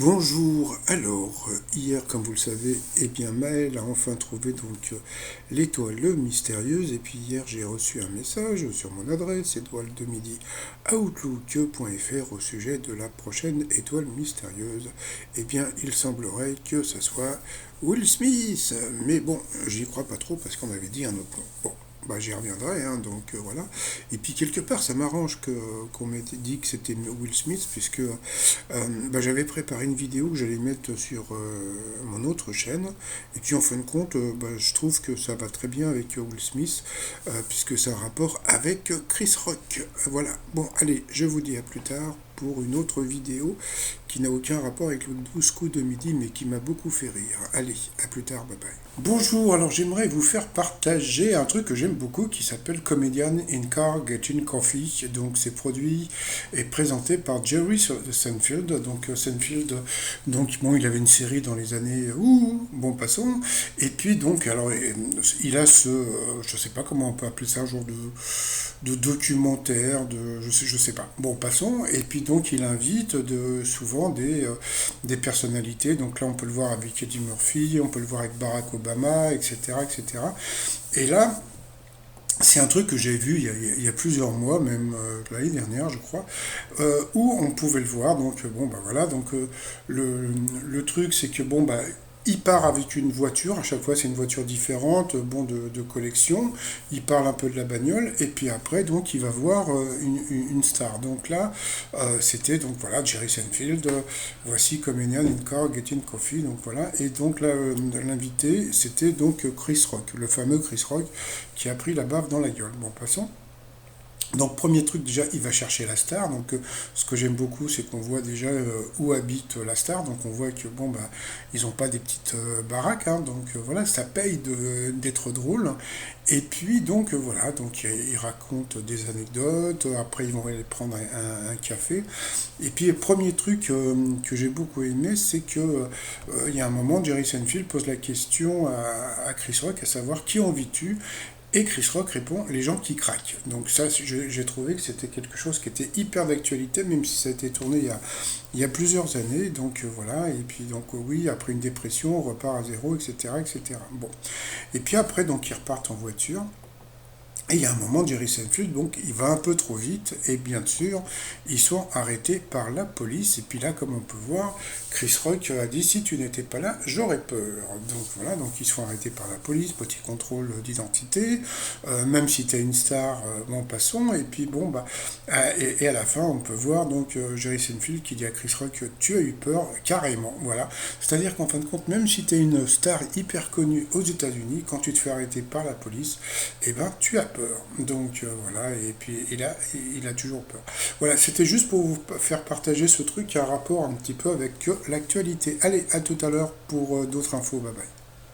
Bonjour, alors, hier, comme vous le savez, eh bien, Maël a enfin trouvé donc l'étoile mystérieuse, et puis hier j'ai reçu un message sur mon adresse étoile de midi outlook.fr au sujet de la prochaine étoile mystérieuse. Eh bien, il semblerait que ça soit Will Smith, mais bon, j'y crois pas trop parce qu'on m'avait dit un autre nom. Bon. Bah, j'y reviendrai, hein, donc voilà. Et puis quelque part, ça m'arrange qu'on m'ait dit que c'était Will Smith, puisque bah, j'avais préparé une vidéo que j'allais mettre sur mon autre chaîne. Et puis en fin de compte, bah, je trouve que ça va très bien avec Will Smith, puisque c'est un rapport avec Chris Rock. Voilà. Bon, allez, je vous dis à plus tard pour une autre vidéo qui n'a aucun rapport avec le 12 coups de midi, mais qui m'a beaucoup fait rire. Allez, à plus tard, bye bye. Bonjour, alors j'aimerais vous faire partager un truc que j'aime beaucoup qui s'appelle Comedian in Car Getting Coffee. Donc c'est produit et présenté par Jerry Seinfeld. Donc Seinfeld, donc bon, il avait une série dans les années bon passons. Et puis donc alors il a je sais pas comment on peut appeler ça, un genre de documentaire, je sais pas. Bon passons. Et puis donc il invite souvent des personnalités. Donc là on peut le voir avec Eddie Murphy, on peut le voir avec Barack Obama, etc., etc. Et là, c'est un truc que j'ai vu il y a plusieurs mois, même l'année dernière, je crois, où on pouvait le voir. Donc bon, bah voilà. Donc le truc, c'est que bon, bah il part avec une voiture, à chaque fois c'est une voiture différente, bon, de collection, il parle un peu de la bagnole, et puis après, donc, il va voir une star. Donc là, c'était, donc voilà, Jerry Seinfeld, voici Comedian in Car Getting Coffee, donc voilà, et donc là, l'invité, c'était donc Chris Rock, le fameux Chris Rock, qui a pris la baffe dans la gueule. Bon, passons. Donc premier truc déjà, il va chercher la star. Donc ce que j'aime beaucoup, c'est qu'on voit déjà où habite la star. Donc on voit que bon bah ils n'ont pas des petites baraques, hein. Donc voilà, ça paye d'être drôle. Et puis donc voilà, donc ils racontent des anecdotes. Après ils vont aller prendre un café. Et puis le premier truc que j'ai beaucoup aimé, c'est que il y a un moment, Jerry Seinfeld pose la question à Chris Rock, à savoir qui en vis-tu? Et Chris Rock répond les gens qui craquent. Donc ça, j'ai trouvé que c'était quelque chose qui était hyper d'actualité, même si ça a été tourné il y a plusieurs années. Donc voilà, et puis donc oui, après une dépression, on repart à zéro, etc., etc. Bon. Et puis après, donc ils repartent en voiture. Et il y a un moment, Jerry Seinfeld, donc, il va un peu trop vite, et bien sûr, ils sont arrêtés par la police. Et puis là, comme on peut voir, Chris Rock a dit, si tu n'étais pas là, j'aurais peur. Donc voilà, donc ils sont arrêtés par la police, petit contrôle d'identité, même si tu es une star, bon, passons. Et puis bon, bah, et à la fin, on peut voir donc Jerry Seinfeld qui dit à Chris Rock, tu as eu peur, carrément, voilà. C'est-à-dire qu'en fin de compte, même si tu es une star hyper connue aux États-Unis, quand tu te fais arrêter par la police, eh ben, tu as peur. Donc voilà, et puis il a toujours peur. Voilà, c'était juste pour vous faire partager ce truc qui a un rapport un petit peu avec l'actualité. Allez, à tout à l'heure pour d'autres infos. Bye bye.